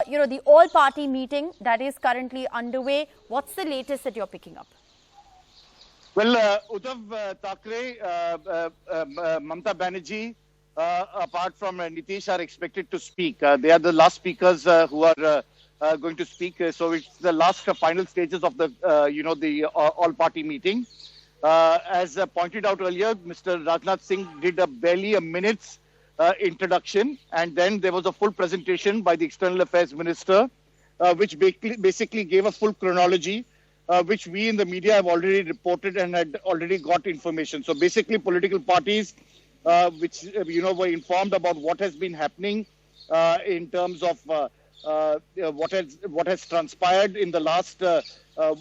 the all-party meeting that is currently underway. What's the latest that you're picking up? Well, Uddhav Thackeray, Mamata Banerjee, apart from Nitish, are expected to speak. They are the last speakers who are going to speak. So it's the last final stages of the, the all-party meeting. As pointed out earlier, Mr. Rajnath Singh did barely a minute's introduction, and then there was a full presentation by the External Affairs Minister, which basically gave a full chronology, which we in the media have already reported and had already got information. So basically, political parties, which were informed about what has been happening in terms of what has transpired in the last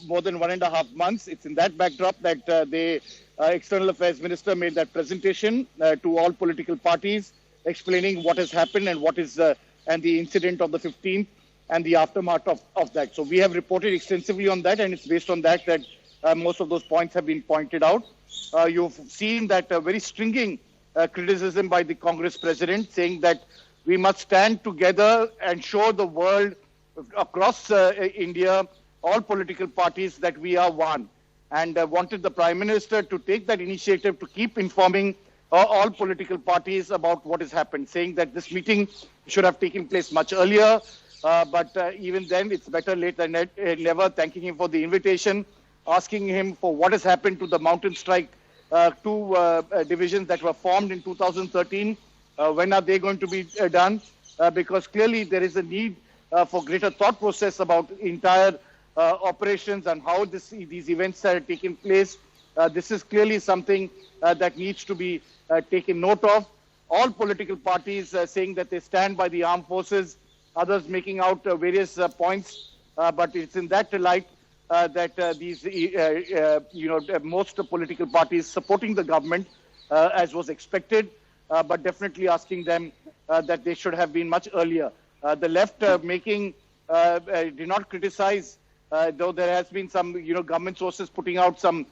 more than 1.5 months. It's in that backdrop that the External Affairs Minister made that presentation to all political parties, explaining what has happened and what is and the incident of the 15th and the aftermath of that. So we have reported extensively on that, and it's based on that most of those points have been pointed out. You've seen that very stringing criticism by the Congress president, saying that we must stand together and show the world across India, all political parties, that we are one, and wanted the Prime Minister to take that initiative to keep informing all political parties about what has happened, saying that this meeting should have taken place much earlier, but even then it's better late than never, thanking him for the invitation, asking him for what has happened to the Mountain Strike, two divisions that were formed in 2013. When are they going to be done? Because clearly there is a need for greater thought process about entire operations and how these events are taking place. This is clearly something that needs to be taken note of. All political parties saying that they stand by the armed forces, others making out various points, but it's in that light that these, most political parties supporting the government, as was expected, but definitely asking them that they should have been much earlier. The left did not criticize, though there has been some, government sources putting out some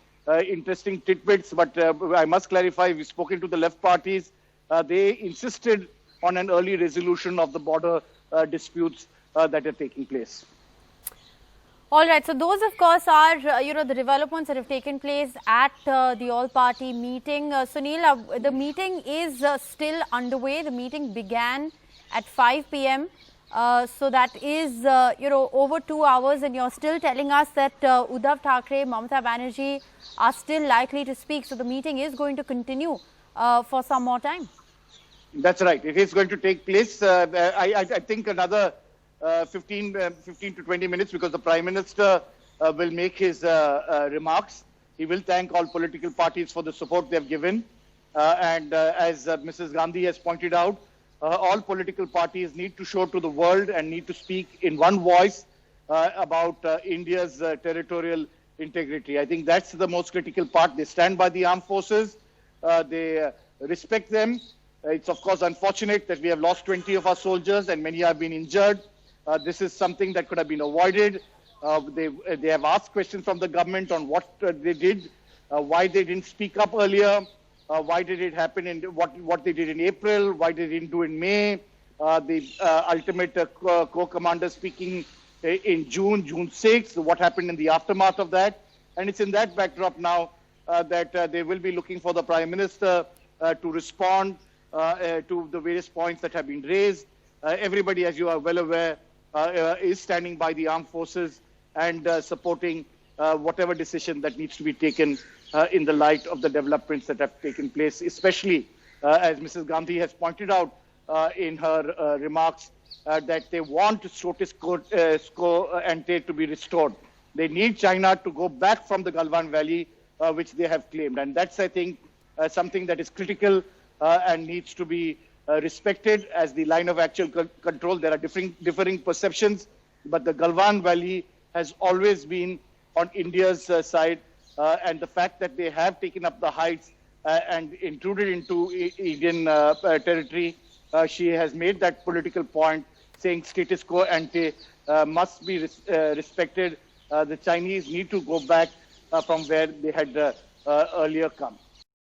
interesting tidbits, but I must clarify, we've spoken to the left parties. They insisted on an early resolution of the border disputes that are taking place. All right. So those, of course, are, the developments that have taken place at the all-party meeting. Sunil, the meeting is still underway. The meeting began at 5 p.m. So that is, over 2 hours, and you're still telling us that Uddhav Thackeray, Mamata Banerjee are still likely to speak. So the meeting is going to continue for some more time. That's right. It is going to take place, I think, another 15 to 20 minutes, because the Prime Minister will make his remarks. He will thank all political parties for the support they have given. And as Mrs. Gandhi has pointed out, all political parties need to show to the world and need to speak in one voice about India's territorial integrity. I think that's the most critical part. They stand by the armed forces. They respect them. It's, of course, unfortunate that we have lost 20 of our soldiers and many have been injured. This is something that could have been avoided. They have asked questions from the government on what they did, why they didn't speak up earlier, why did it happen in what they did in April, why they didn't do in May, the ultimate corps commander speaking in June 6th, what happened in the aftermath of that. And it's in that backdrop now that they will be looking for the Prime Minister to respond to the various points that have been raised. Everybody, as you are well aware, is standing by the armed forces and supporting whatever decision that needs to be taken in the light of the developments that have taken place, especially as Mrs. Gandhi has pointed out in her remarks, that they want status quo ante to be restored. They need China to go back from the Galwan Valley, which they have claimed. And that's, I think, something that is critical and needs to be respected as the line of actual control. There are differing perceptions, but the Galwan Valley has always been on India's side, and the fact that they have taken up the heights and intruded into Indian territory, she has made that political point, saying status quo ante must be respected. The Chinese need to go back from where they had earlier come.